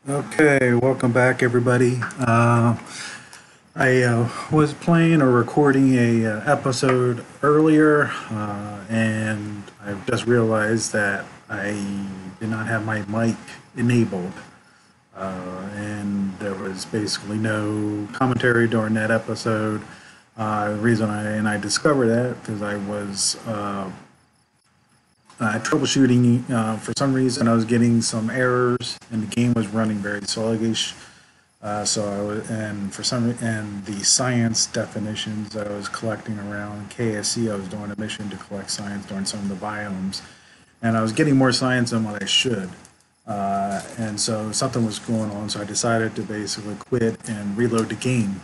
Okay, welcome back, everybody. I was playing or recording a episode earlier, and I just realized that I did not have my mic enabled, and there was basically no commentary during that episode. The reason I discovered that because I was troubleshooting. For some reason, I was getting some errors, and the game was running very sluggish. So I was, and for some, and the science definitions that I was collecting around KSC, I was doing a mission to collect science during some of the biomes, and I was getting more science than what I should. And so something was going on, so I decided to basically quit and reload the game.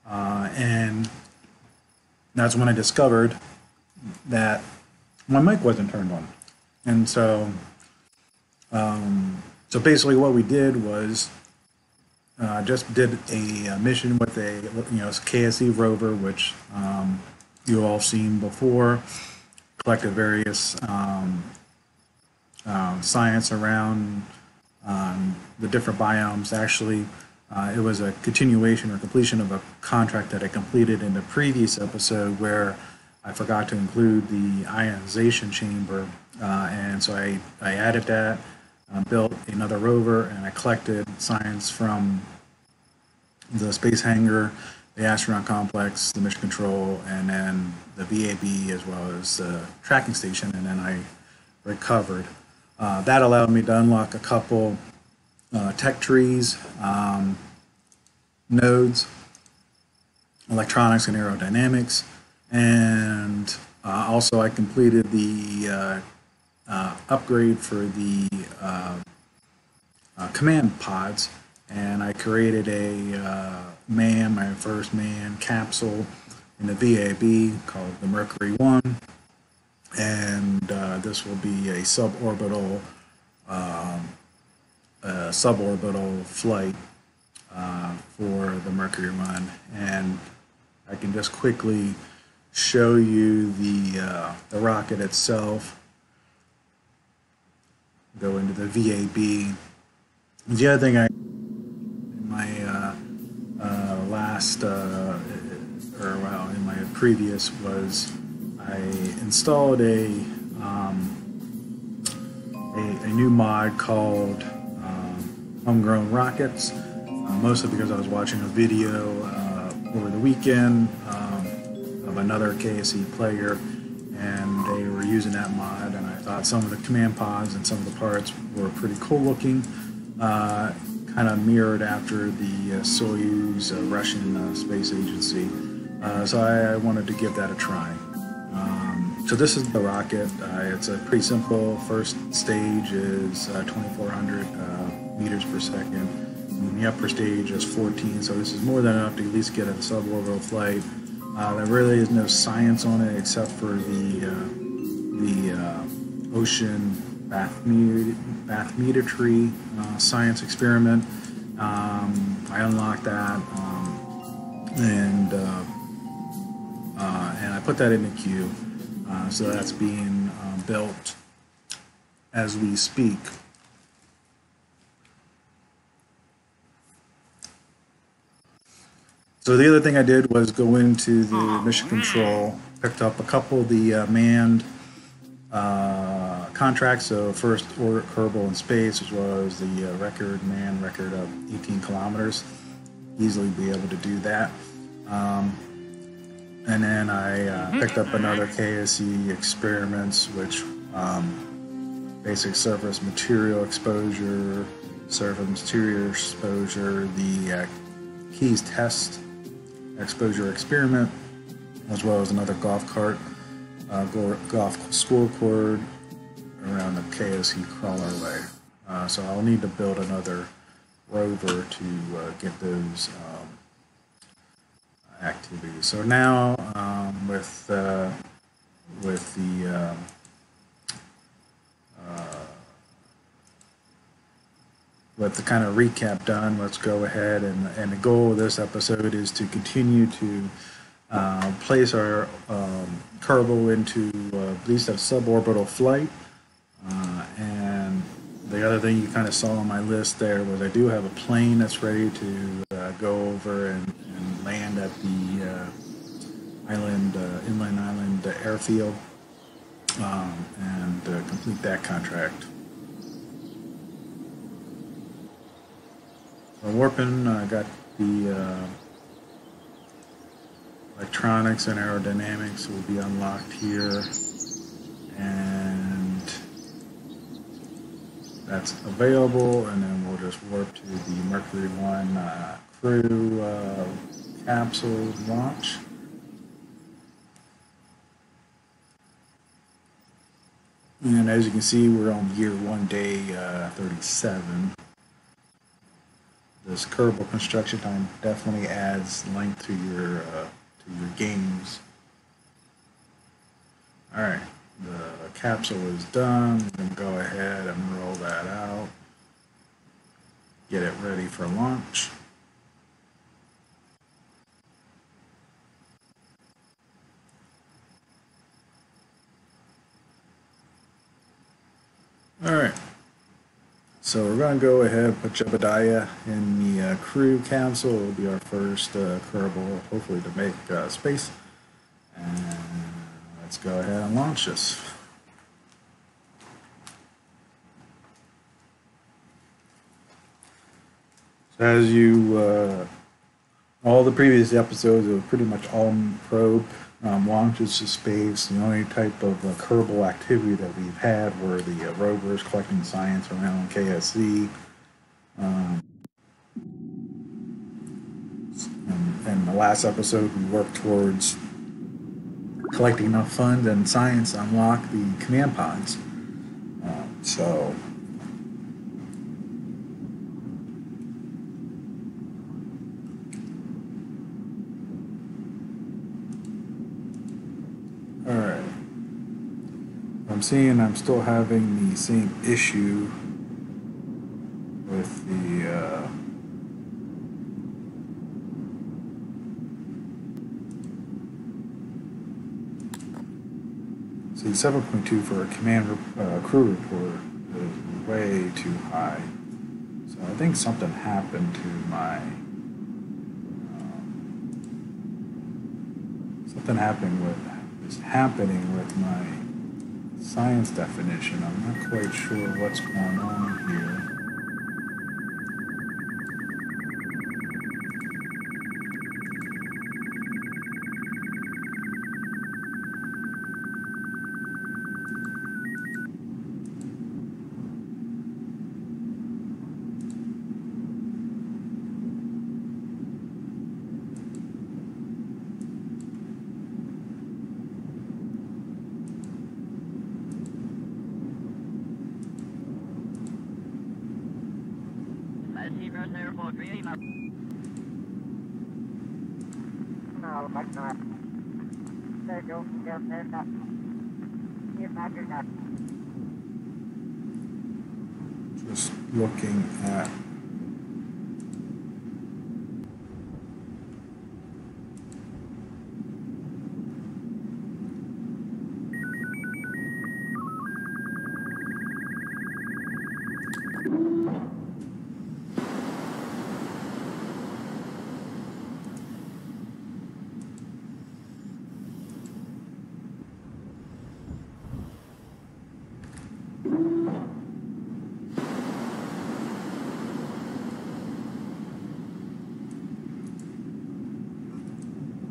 And that's when I discovered that my mic wasn't turned on. And so basically what we did was just did a mission with a KSE rover, which you all seen before. Collected various science around the different biomes. Actually, it was a continuation or completion of a contract that I completed in the previous episode where I forgot to include the ionization chamber, and so I added that, built another rover, and I collected science from the space hangar, the astronaut complex, the mission control, and then the VAB as well as the tracking station, and then I recovered. That allowed me to unlock a couple tech trees, nodes, electronics and aerodynamics, and also I completed the upgrade for the command pods, and I created a my first man capsule in the VAB called the Mercury 1, and this will be a suborbital flight for the Mercury 1, and I can just quickly show you the rocket itself. Go into the VAB. The other thing in my in my previous was I installed a new mod called Homegrown Rockets, mostly because I was watching a video over the weekend of another KSE player, and they were using that mod, and I thought some of the command pods and some of the parts were pretty cool looking, kind of mirrored after the Soyuz Russian space agency. So I wanted to give that a try. So this is the rocket. It's a pretty simple. First stage is 2,400 meters per second. And the upper stage is 14, so this is more than enough to at least get a suborbital flight. There really is no science on it except for the ocean bathymetry science experiment. I unlocked that, and I put that in the queue. So that's being built as we speak. So the other thing I did was go into the mission control, picked up a couple of the manned contracts. So first order Kerbal in space, as well as the man record of 18 kilometers. Easily be able to do that. And then I picked up another KSE experiments, which basic surface material exposure, the keys test exposure experiment, as well as another golf cart, golf scorecard around the KSE crawlerway. So I'll need to build another rover to get those activities. So now with the kind of recap done, let's go ahead, and the goal of this episode is to continue to place our Kerbal into at least a suborbital flight, and The other thing you kind of saw on my list there was I do have a plane that's ready to go over and land at the inland island airfield, and complete that contract. So warping, I got the electronics and aerodynamics will be unlocked here, and that's available, and then we'll just warp to the Mercury 1 crew capsule launch. And as you can see, we're on year 1, day 37. This Kerbal construction time definitely adds length to your games. All right, the capsule is done. We're going to go ahead and roll that out. Get it ready for launch. All right. So we're going to go ahead and put Jebediah in the crew capsule. It will be our first Kerbal, hopefully to make space. And let's go ahead and launch this. So as you, all the previous episodes are pretty much all probe launches to space. The only type of Kerbal activity that we've had were the rovers collecting science around KSC. And the last episode, we worked towards collecting enough funds and science to unlock the command pods. Alright. I'm seeing I'm still having the same issue with the see, 7.2 for a command crew report is way too high. So I think something happened to my is happening with my science definition. I'm not quite sure what's going on here. Just looking at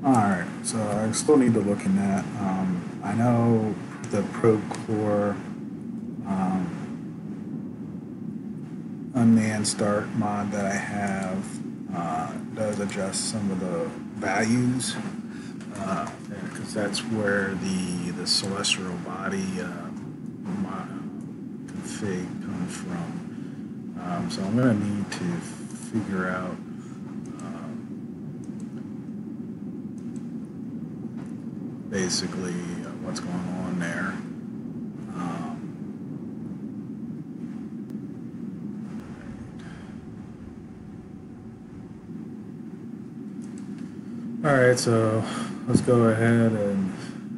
Alright, so I still need to look in that. I know the probe core unmanned start mod that I have does adjust some of the values, because that's where the celestial body config comes from. So I'm going to need to figure out basically what's going on there. Alright, so let's go ahead and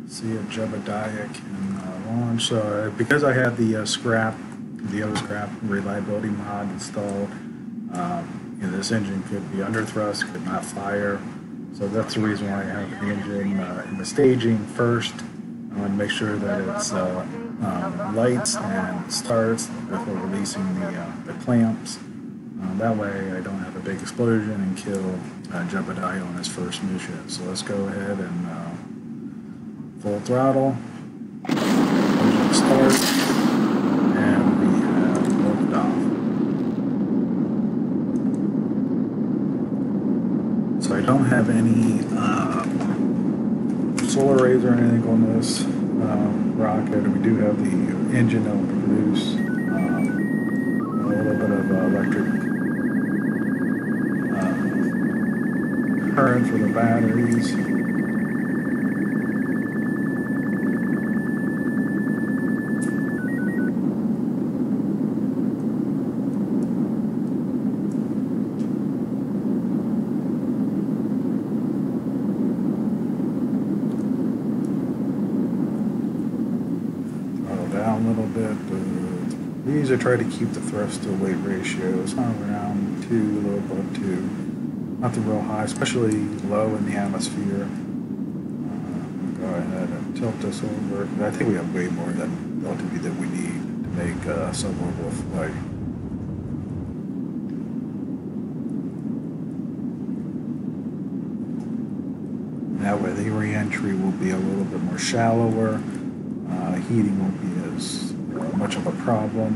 see if Jebediah can launch. So because I had the scrap the other scrap reliability mod installed. This engine could be under thrust, could not fire. So that's the reason why I have the engine in the staging first. I want to make sure that it's lights and starts before releasing the clamps. That way I don't have a big explosion and kill Jebediah on his first mission. So let's go ahead and full throttle, engine start, and we have lifted off. So I don't have any solar rays or anything on this rocket. We do have the engine that will produce a little bit of electric current for the batteries. Down a little bit. We usually try to keep the thrust to weight ratio somewhere around 2, a little above 2. Nothing real high, especially low in the atmosphere. Go ahead and tilt this over. I think we have way more than the LTV that we need to make a suborbital flight. That way the re-entry will be a little bit more shallower. Heating won't be as much of a problem.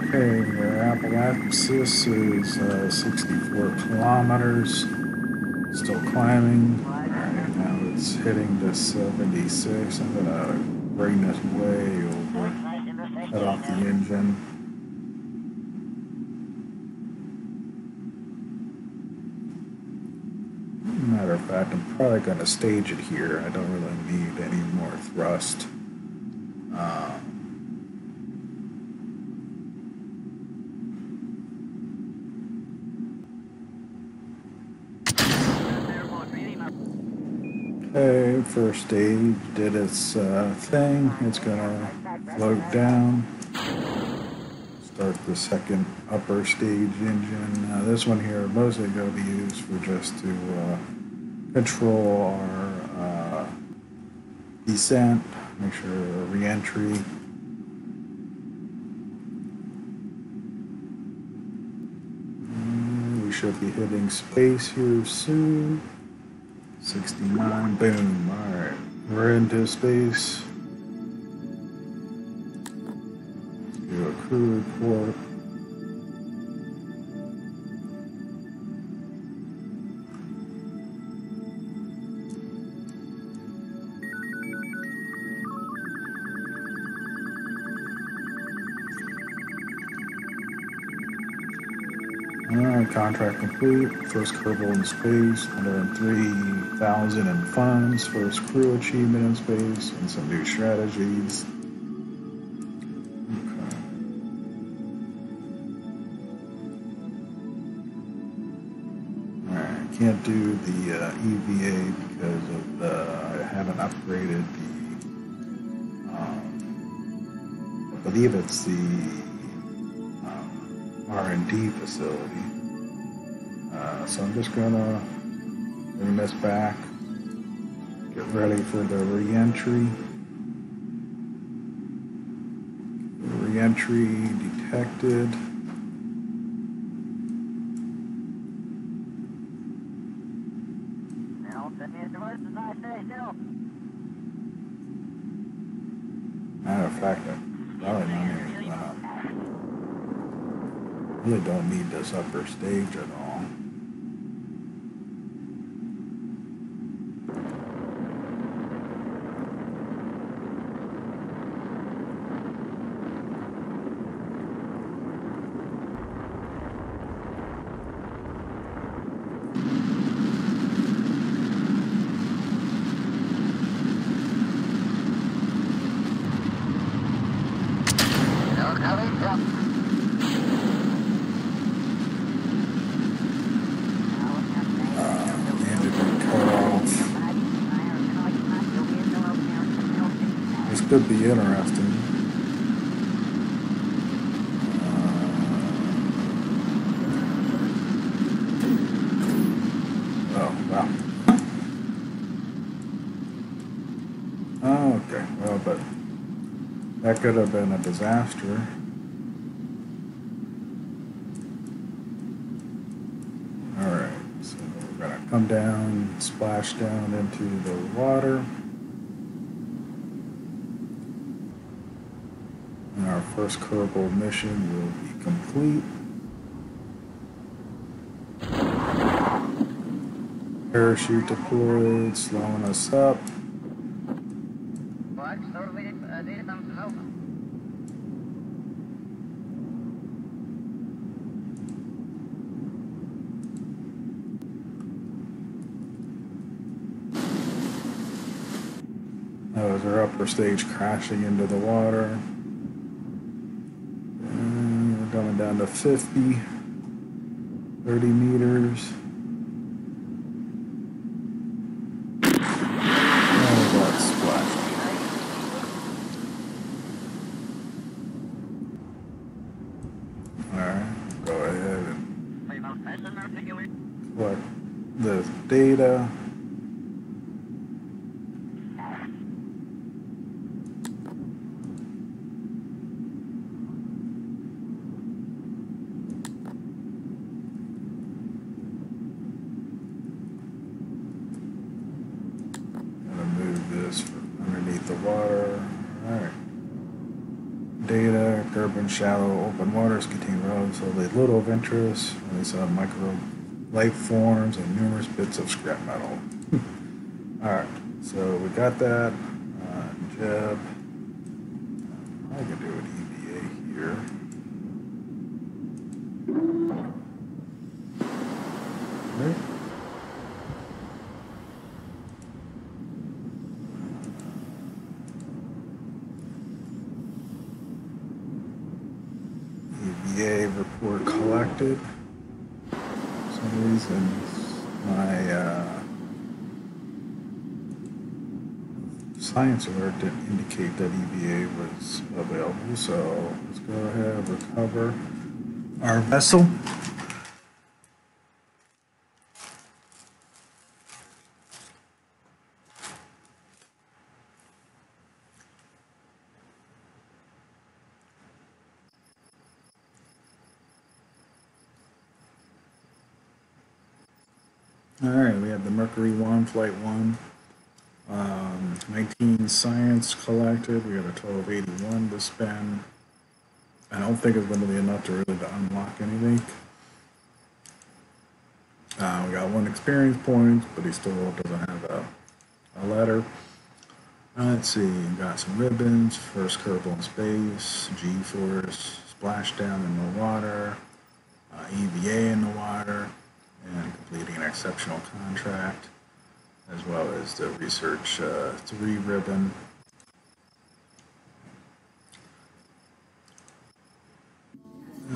Okay, Appalachia is 64 kilometers, still climbing. Alright, now it's heading to 76. I'm gonna bring this way over, cut off the engine. Matter of fact, I'm probably gonna stage it here. I don't really need any more thrust. Okay, first stage did its thing. It's gonna float down. Start the second upper stage engine. This one here mostly going to be used for just to control our descent, make sure re-entry. We should be hitting space here soon. 69, boom. Alright, we're into space. Let's do a crew report. Alright, contract complete. First Kerbal in space. 103,000 in funds. First crew achievement in space. And some new strategies. Okay. Alright, can't do the EVA because of I haven't upgraded the I believe it's the R&D facility. So I'm just gonna bring this back, get ready for the re-entry. Re-entry detected. Matter of fact, I probably really don't need this upper stage at all. could be interesting. Oh, wow. Oh, okay. Well, but that could have been a disaster. Alright, so we're going to come down, splash down into the water. And our first Kerbal mission will be complete. Parachute deployed, slowing us up. That was our upper stage crashing into the water. And we're coming down to 50, 30 meters. Collect the data. Gonna move this from underneath the water. Alright. Data, Kerbal shallow open waters contain relatively little of interest. Only some micro life forms and numerous bits of scrap metal. Alright, so we got that. Jeb. I can do an EVA here. Right. EVA report collected. For some reason, my science alert didn't indicate that EVA was available, so let's go ahead and recover our vessel. Alright, we have the Mercury 1, Flight 1. 19 science collected. We got a total of 81 to spend. I don't think it's going to be enough to really to unlock anything. We got 1 experience point, but he still doesn't have a letter. Let's see, got some ribbons. First Kerbal in space, G-force, splashdown in the water, EVA in the water, and completing an exceptional contract, as well as the research 3 ribbon.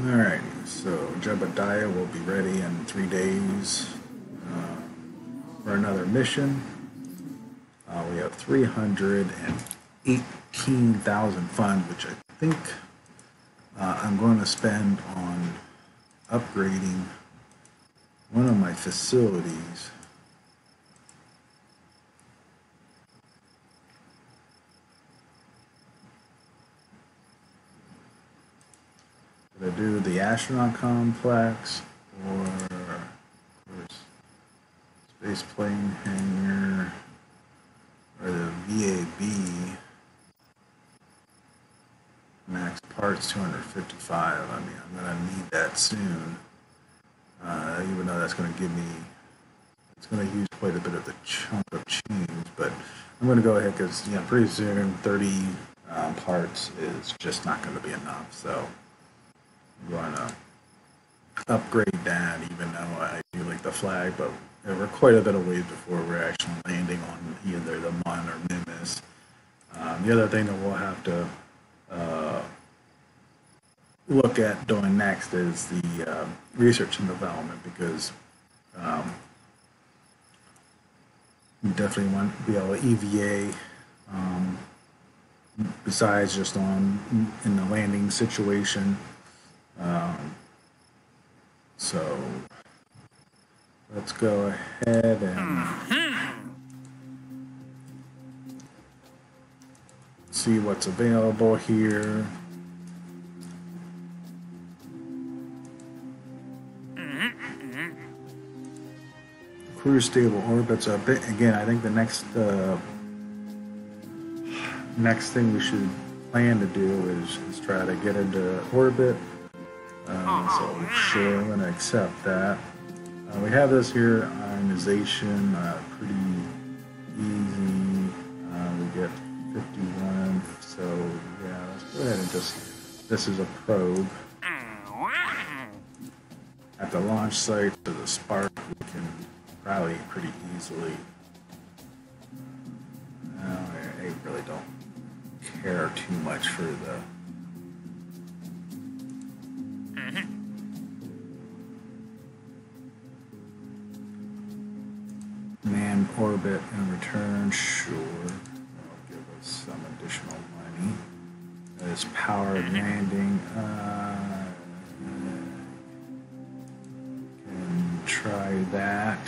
Alright, so Jebediah will be ready in 3 days for another mission. We have 318,000 funds, which I think I'm going to spend on upgrading one of my facilities. Did I do the astronaut complex or space plane hangar or the VAB? Max parts 255. I mean, I'm going to need that soon. Even though that's going to give me, it's going to use quite a bit of the chunk of change, but I'm going to go ahead because, you know, pretty soon 30 parts is just not going to be enough. So I'm going to upgrade that, even though I do like the flag, but we're quite a bit of ways before we're actually landing on either the Mun or Mimas. The other thing that we'll have to look at doing next is the research and development, because we definitely want to be able to EVA besides just in the landing situation. So let's go ahead and see what's available here. Cruise stable orbits a bit. Again, I think the next thing we should plan to do is try to get into orbit. So sure, I'm going to accept that. We have this here, ionization, pretty easy. We get 51, so yeah, let's go ahead and just, this is a probe. At the launch site to the spark, we can probably pretty easily. I really don't care too much for the manned orbit in return. Sure, that'll give us some additional money. This powered landing. Can try that.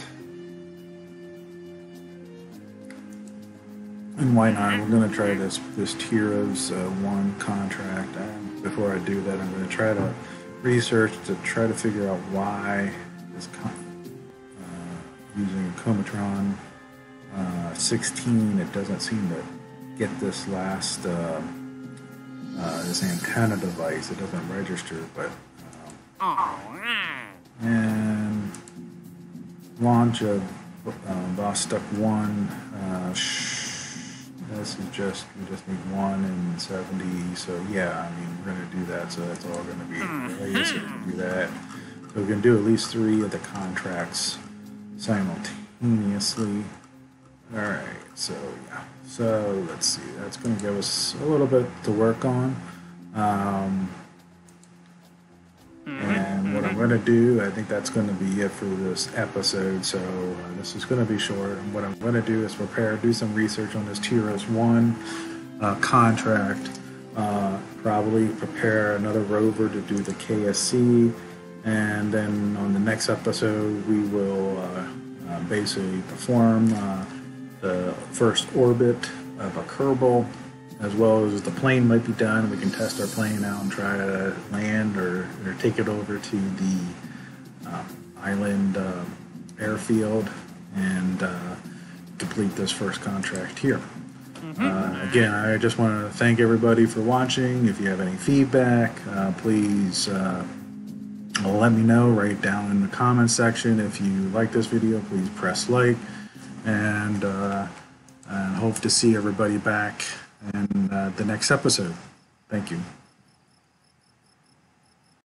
And why not? We're going to try this Tiro's 1 contract. Before I do that, I'm going to try to research to try to figure out why this using a Comatron 16, it doesn't seem to get this last this antenna device. It doesn't register, but and launch of Vostok 1. This is just, we just need 1 and 70, so yeah, I mean, we're going to do that, so that's all going to be related, so we can do that. So we can do at least 3 of the contracts simultaneously. Alright, so yeah, so let's see, that's going to give us a little bit to work on. And what I'm going to do, I think that's going to be it for this episode. So this is going to be short. And what I'm going to do is do some research on this Tiros 1 contract. Probably prepare another rover to do the KSC. And then on the next episode, we will basically perform the first orbit of a Kerbal, as well as the plane might be done. We can test our plane out and try to land or take it over to the island airfield and complete this first contract here. Again, I just want to thank everybody for watching. If you have any feedback, please let me know right down in the comments section. If you like this video, please press like, and hope to see everybody back in the next episode. Thank you.